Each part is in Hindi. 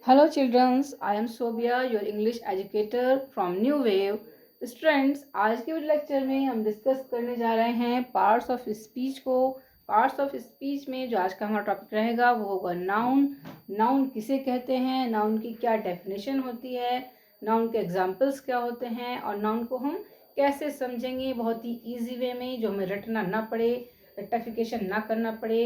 Hello, children. I am Sobia, your English educator from New Wave. Students, आज के लेक्चर में हम डिस्कस करने जा रहे हैं पार्ट्स ऑफ स्पीच को। पार्ट्स ऑफ स्पीच में जो आज का हमारा टॉपिक रहेगा वो होगा नाउन। नाउन किसे कहते हैं, नाउन की क्या डेफिनेशन होती है, नाउन के एग्जाम्पल्स क्या होते हैं और नाउन को हम कैसे समझेंगे बहुत ही ईजी वे में, जो हमें रटना ना पड़े, रेक्टिफिकेशन ना करना पड़े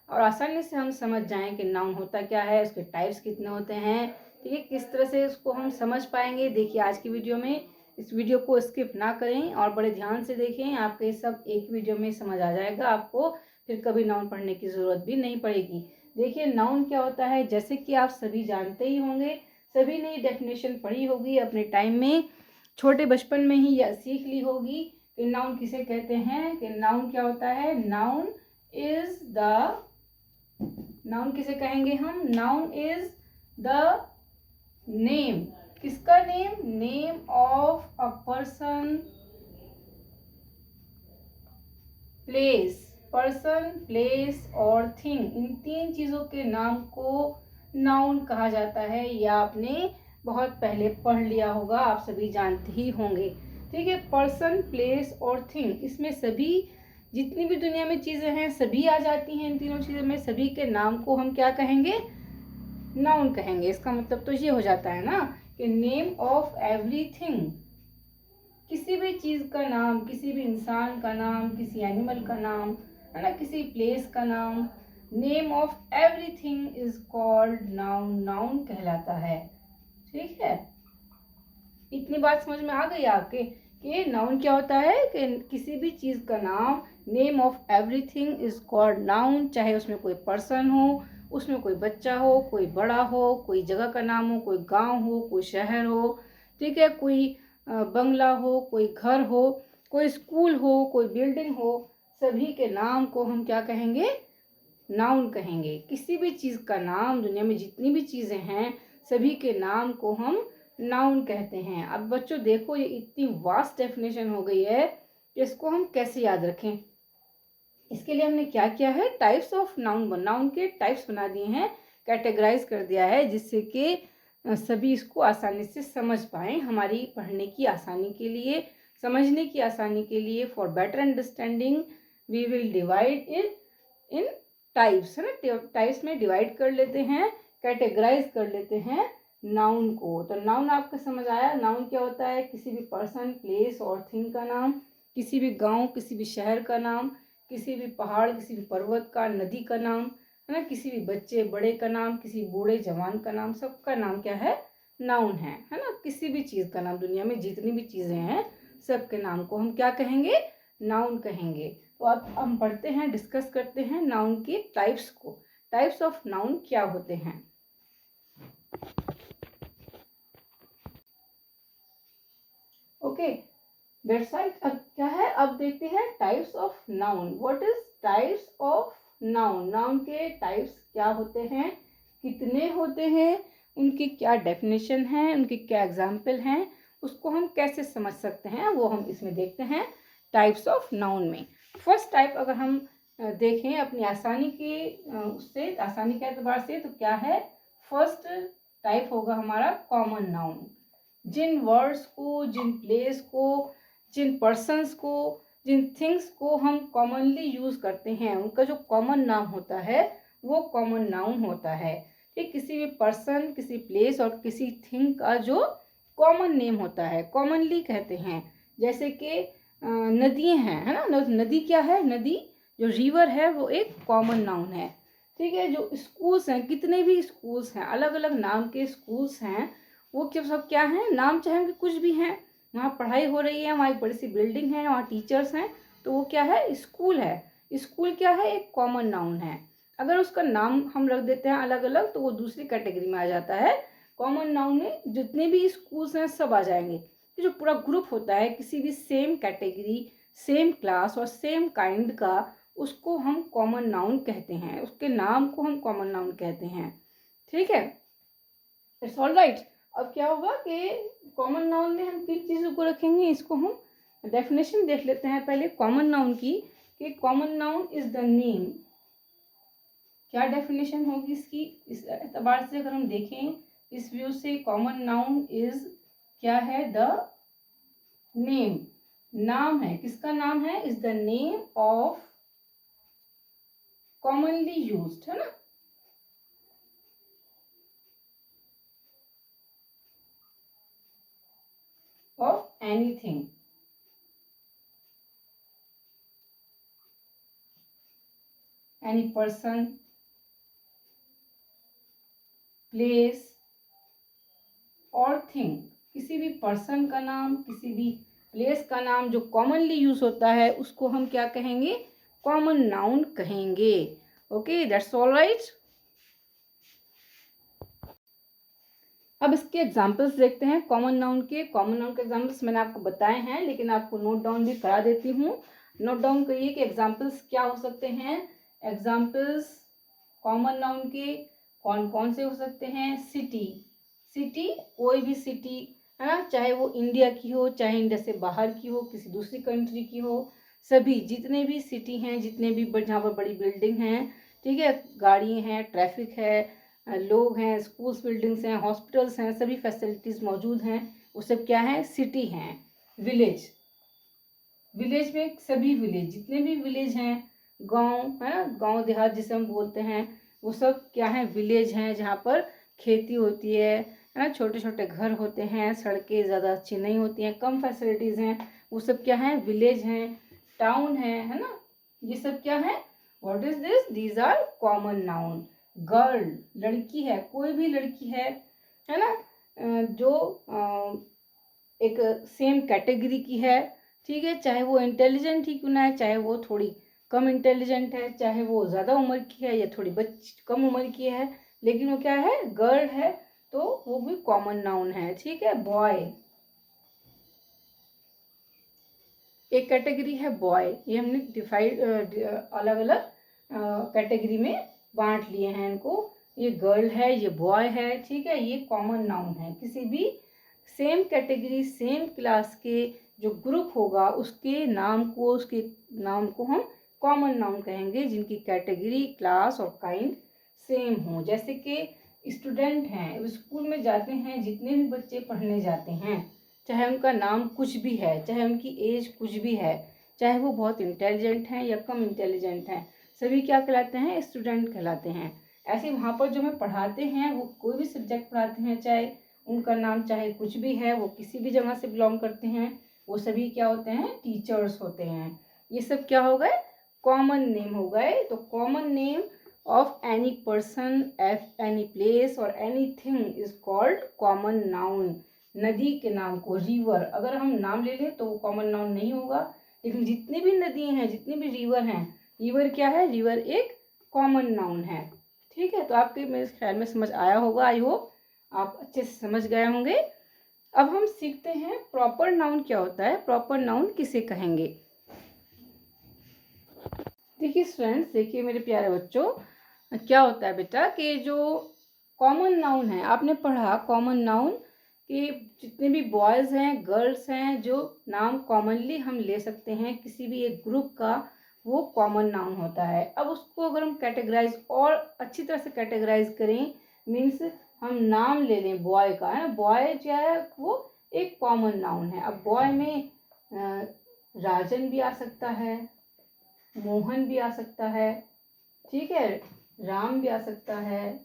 और आसानी से हम समझ जाएं कि नाउन होता क्या है, उसके टाइप्स कितने होते हैं। ठीक है, किस तरह से उसको हम समझ पाएंगे। देखिए आज की वीडियो में, इस वीडियो को स्किप ना करें और बड़े ध्यान से देखें, आपको ये सब एक वीडियो में समझ आ जाएगा। आपको फिर कभी नाउन पढ़ने की ज़रूरत भी नहीं पड़ेगी। देखिए नाउन क्या होता है, जैसे कि आप सभी जानते ही होंगे, सभी ने डेफिनेशन पढ़ी होगी अपने टाइम में, छोटे बचपन में ही यह सीख ली होगी कि नाउन किसे कहते हैं। कि नाउन क्या होता है, नाउन इज द, नाउन किसे कहेंगे हम, नाउन इज द नेम। किसका name, name of a person, place, person place और थिंग, इन तीन चीजों के नाम को नाउन कहा जाता है। या आपने बहुत पहले पढ़ लिया होगा, आप सभी जानते ही होंगे। ठीक है, पर्सन प्लेस और थिंग, इसमें सभी जितनी भी दुनिया में चीजें हैं सभी आ जाती हैं। इन तीनों चीजों में सभी के नाम को हम क्या कहेंगे, नाउन कहेंगे। इसका मतलब तो ये हो जाता है ना कि नेम ऑफ एवरीथिंग, किसी भी चीज का नाम, किसी भी इंसान का नाम, किसी एनिमल का नाम, है ना, किसी प्लेस का नाम, name of everything is called noun, noun कहलाता है। ठीक है, इतनी बात समझ में आ गई आपके कि नाउन क्या होता है, कि किसी भी चीज का नाम, name of everything is called noun. चाहे उसमें कोई पर्सन हो, उसमें कोई बच्चा हो, कोई बड़ा हो, कोई जगह का नाम हो, कोई गांव हो, कोई शहर हो, ठीक है, कोई बंगला हो, कोई घर हो, कोई स्कूल हो, कोई बिल्डिंग हो, सभी के नाम को हम क्या कहेंगे, नाउन कहेंगे। किसी भी चीज का नाम, दुनिया में जितनी भी चीजें हैं सभी के नाम को हम नाउन कहते हैं। अब बच्चों देखो, ये इतनी वास्ट डेफिनेशन हो गई है कि इसको हम कैसे याद रखें। इसके लिए हमने क्या किया है, टाइप्स ऑफ नाउन, नाउन के टाइप्स बना दिए हैं, कैटेगराइज कर दिया है, जिससे कि सभी इसको आसानी से समझ पाए। हमारी पढ़ने की आसानी के लिए, समझने की आसानी के लिए, for better understanding we will divide it in types, है ना, टाइप्स में डिवाइड कर लेते हैं, कैटेगराइज कर लेते हैं नाउन को। तो नाउन आपको समझ आया, नाउन क्या होता है, किसी भी पर्सन प्लेस और थिंग का नाम, किसी भी गांव, किसी भी शहर का नाम, किसी भी पहाड़, किसी भी पर्वत का, नदी का नाम, है ना, किसी भी बच्चे बड़े का नाम, किसी बूढ़े जवान का नाम, सबका नाम क्या है, नाउन है ना। किसी भी चीज का नाम, दुनिया में जितनी भी चीजें हैं सबके नाम को हम क्या कहेंगे, नाउन कहेंगे। तो अब हम पढ़ते हैं, डिस्कस करते हैं नाउन के टाइप्स को। टाइप्स ऑफ नाउन क्या होते हैं। Okay, that's right. अब क्या है, अब देखते हैं types of noun. What is types of noun, noun के टाइप्स क्या होते हैं, कितने होते हैं, उनकी क्या डेफिनेशन है, उनके क्या एग्जाम्पल हैं, उसको हम कैसे समझ सकते हैं, वो हम इसमें देखते हैं टाइप्स ऑफ नाउन में। फर्स्ट टाइप अगर हम देखें अपनी आसानी की उससे, आसानी के एतबार से, तो क्या है, फर्स्ट टाइप होगा हमारा कॉमन नाउन। जिन वर्ड्स को, जिन प्लेस को, जिन पर्सन्स को, जिन थिंग्स को हम कॉमनली यूज करते हैं, उनका जो कॉमन नाम होता है वो कॉमन नाउन होता है। ठीक, किसी भी पर्सन, किसी प्लेस और किसी थिंग का जो कॉमन नेम होता है, कॉमनली कहते हैं। जैसे कि नदियाँ हैं, है ना, नदी क्या है, नदी जो रिवर है वो एक कॉमन नाउन है। ठीक है, जो स्कूल्स हैं, कितने भी स्कूल्स हैं, अलग अलग नाम के स्कूल्स हैं, वो क्या सब क्या है, नाम चाहे उनके कुछ भी हैं, वहाँ पढ़ाई हो रही है, वहाँ एक बड़ी सी बिल्डिंग है, वहाँ टीचर्स हैं, तो वो क्या है, स्कूल है। स्कूल क्या है, एक कॉमन नाउन है। अगर उसका नाम हम रख देते हैं अलग अलग तो वो दूसरी कैटेगरी में आ जाता है। कॉमन नाउन में जितने भी स्कूल्स हैं सब आ जाएंगे। जो पूरा ग्रुप होता है किसी भी सेम कैटेगरी, सेम क्लास और सेम काइंड का, उसको हम कॉमन नाउन कहते हैं, उसके नाम को हम कॉमन नाउन कहते हैं। ठीक है, इट्स ऑल राइट। अब क्या होगा कि कॉमन नाउन में हम किन चीज़ों को रखेंगे, इसको हम डेफिनेशन देख लेते हैं पहले कॉमन नाउन की, कि common noun is the name. क्या डेफिनेशन होगी इसकी, इस एतबार से अगर हम देखें इस व्यू से कॉमन नाउन इज क्या है? द नेम, नाम है। किसका नाम है? Is the name of commonly used, है ना। Of anything, any person, place और थिंग। किसी भी पर्सन का नाम, किसी भी प्लेस का नाम जो कॉमनली यूज होता है उसको हम क्या कहेंगे? कॉमन नाउन कहेंगे। Okay, that's all right. अब इसके एग्जाम्पल्स देखते हैं कॉमन नाउन के। कॉमन नाउन के एग्जाम्पल्स मैंने आपको बताए हैं, लेकिन आपको नोट डाउन भी करा देती हूँ। नोट डाउन करिए कि एग्जाम्पल्स क्या हो सकते हैं। एग्जाम्पल्स कॉमन नाउन के कौन कौन से हो सकते हैं? सिटी, सिटी कोई भी सिटी, है ना, चाहे वो इंडिया की हो, चाहे इंडिया से बाहर की हो, किसी दूसरी कंट्री की हो, सभी जितने भी सिटी हैं, जितने भी जहाँ पर बड़ी बिल्डिंग हैं, ठीक है, गाड़ी हैं, ट्रैफिक है, लोग हैं, स्कूल्स, बिल्डिंग्स हैं, हॉस्पिटल्स हैं, सभी फैसिलिटीज़ मौजूद हैं, वो सब क्या है? सिटी हैं। विलेज, विलेज में सभी विलेज, जितने भी विलेज हैं, गांव, है ना, गांव देहात जिसे हम बोलते हैं, वो सब क्या है? विलेज हैं, जहाँ पर खेती होती है ना, छोटे छोटे घर होते हैं, सड़कें ज़्यादा अच्छी नहीं होती हैं, कम फैसिलिटीज़ हैं, वो सब क्या है? विलेज हैं। टाउन है ना, ये सब क्या है? What is this? These are common noun. Girl, लड़की है, कोई भी लड़की है ना, जो एक सेम कैटेगरी की है, ठीक है, चाहे वो इंटेलिजेंट ही क्यों ना है, चाहे वो थोड़ी कम इंटेलिजेंट है, चाहे वो ज़्यादा उम्र की है या थोड़ी कम उम्र की है, लेकिन वो क्या है? गर्ल है, तो वो भी कॉमन नाउन है, ठीक है। बॉय, एक कैटेगरी है बॉय, ये हमने डिफाइड अलग अलग कैटेगरी में बांट लिए हैं इनको। ये गर्ल है, ये बॉय है, ठीक है, ये कॉमन नाउन है। किसी भी सेम कैटेगरी, सेम क्लास के जो ग्रुप होगा उसके नाम को हम कॉमन नाउन कहेंगे, जिनकी कैटेगरी, क्लास और काइंड सेम हो। जैसे कि स्टूडेंट हैं, स्कूल में जाते हैं, जितने भी बच्चे पढ़ने जाते हैं, चाहे उनका नाम कुछ भी है, चाहे उनकी एज कुछ भी है, चाहे वो बहुत इंटेलिजेंट हैं या कम इंटेलिजेंट हैं, सभी क्या कहलाते हैं? स्टूडेंट कहलाते हैं। ऐसे वहाँ पर जो हमें पढ़ाते हैं, वो कोई भी सब्जेक्ट पढ़ाते हैं, चाहे उनका नाम चाहे कुछ भी है, वो किसी भी जगह से बिलोंग करते हैं, वो सभी क्या होते हैं? टीचर्स होते हैं। ये सब क्या हो गए? कॉमन नेम हो गए। तो common name of any person, any place और anything is called common noun. नदी के नाम को, रिवर, अगर हम नाम ले लें तो वो कॉमन नाउन नहीं होगा, लेकिन जितनी भी नदी हैं, जितनी भी रिवर हैं, रिवर क्या है? रिवर एक कॉमन नाउन है, ठीक है। तो आपके मेरे ख्याल में समझ आया होगा, आई होप आप अच्छे से समझ गए होंगे। अब हम सीखते हैं प्रॉपर नाउन क्या होता है, प्रॉपर नाउन किसे कहेंगे। देखिए स्टूडेंट्स, देखिए मेरे प्यारे बच्चों, क्या होता है बेटा कि जो कॉमन नाउन है, आपने पढ़ा कॉमन नाउन कि जितने भी बॉयज़ हैं, गर्ल्स हैं, जो नाम कॉमनली हम ले सकते हैं किसी भी एक ग्रुप का, वो कॉमन नाउन होता है। अब उसको अगर हम कैटेगराइज और अच्छी तरह से कैटेगराइज करें, मीन्स हम नाम ले लें बॉय का, है ना, बॉय जो है वो एक कॉमन नाउन है। अब बॉय में राजन भी आ सकता है, मोहन भी आ सकता है, ठीक है, राम भी आ सकता है,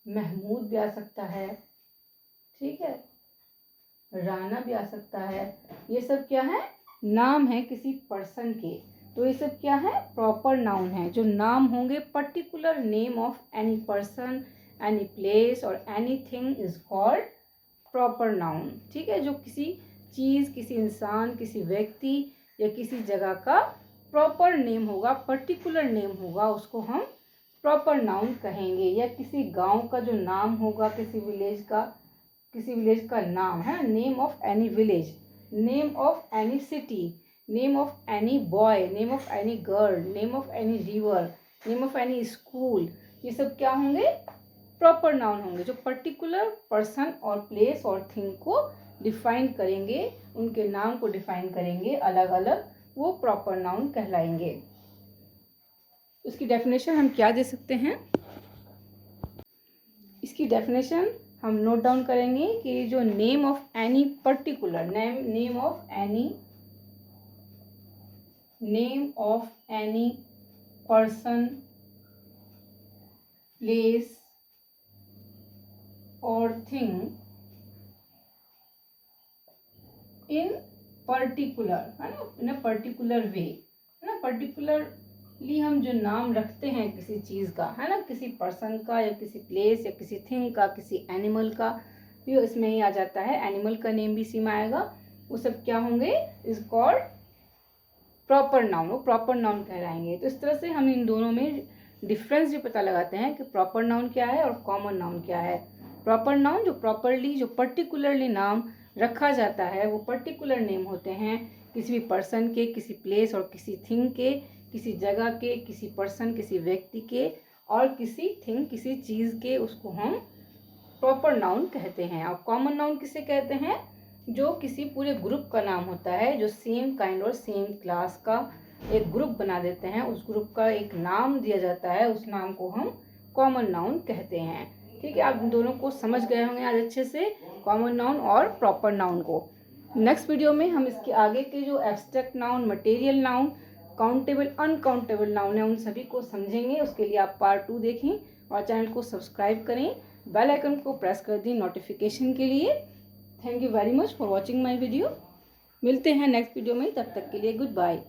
महमूद भी आ सकता है, ठीक है, राना भी आ सकता है। ये सब क्या है? नाम है किसी पर्सन के। तो ये सब क्या है? प्रॉपर नाउन है। जो नाम होंगे, particular name of any person, any place और anything is called proper noun, ठीक है। जो किसी चीज़, किसी इंसान, किसी व्यक्ति या किसी जगह का प्रॉपर नेम होगा, पर्टिकुलर नेम होगा, उसको हम प्रॉपर नाउन कहेंगे। या किसी गांव का जो नाम होगा, किसी विलेज का नाम है, name of any village, name of any city, name of any boy, name of any girl, name of any river, name of any school, ये सब क्या होंगे? प्रॉपर नाउन होंगे, जो पर्टिकुलर पर्सन और प्लेस और थिंग को डिफाइन करेंगे, उनके नाम को डिफाइन करेंगे अलग अलग, वो प्रॉपर नाउन कहलाएंगे। उसकी डेफिनेशन हम क्या दे सकते हैं? इसकी डेफिनेशन हम नोट डाउन करेंगे कि जो name of any particular name of any person, place और थिंग इन पर्टिकुलर, है ना, इन अ पर्टिकुलर वे, है ना। पर्टिकुलरली हम जो नाम रखते हैं किसी चीज़ का, है ना, किसी पर्सन का या किसी प्लेस या किसी थिंग का, किसी एनिमल का भी इसमें ही आ जाता है। एनिमल का नेम भी इसी में आएगा। वो सब क्या होंगे, इज कॉल्ड प्रॉपर नाउन, वो प्रॉपर नाउन कहलाएंगे। तो इस तरह से हम इन दोनों में डिफरेंस भी पता लगाते हैं कि प्रॉपर नाउन क्या है और कॉमन नाउन क्या है। प्रॉपर नाउन जो प्रॉपरली, जो पर्टिकुलरली नाम रखा जाता है, वो पर्टिकुलर नेम होते हैं किसी भी पर्सन के, किसी प्लेस और किसी थिंग के, किसी जगह के, किसी पर्सन, किसी व्यक्ति के और किसी थिंग, किसी चीज़ के, उसको हम प्रॉपर नाउन कहते हैं। और कॉमन नाउन किसे कहते हैं, जो किसी पूरे ग्रुप का नाम होता है, जो सेम काइंड और सेम क्लास का एक ग्रुप बना देते हैं, उस ग्रुप का एक नाम दिया जाता है, उस नाम को हम कॉमन नाउन कहते हैं। ठीक है, आप दोनों को समझ गए होंगे आज अच्छे से, कॉमन नाउन और प्रॉपर नाउन को। नेक्स्ट वीडियो में हम इसके आगे के जो abstract noun, material noun, countable, uncountable noun है, उन सभी को समझेंगे। उसके लिए आप पार्ट 2 देखें और चैनल को सब्सक्राइब करें, बेल आइकन को प्रेस कर दें नोटिफिकेशन के लिए। Thank you very much for watching my video. मिलते हैं नेक्स्ट वीडियो में, तब तक के लिए गुड बाय।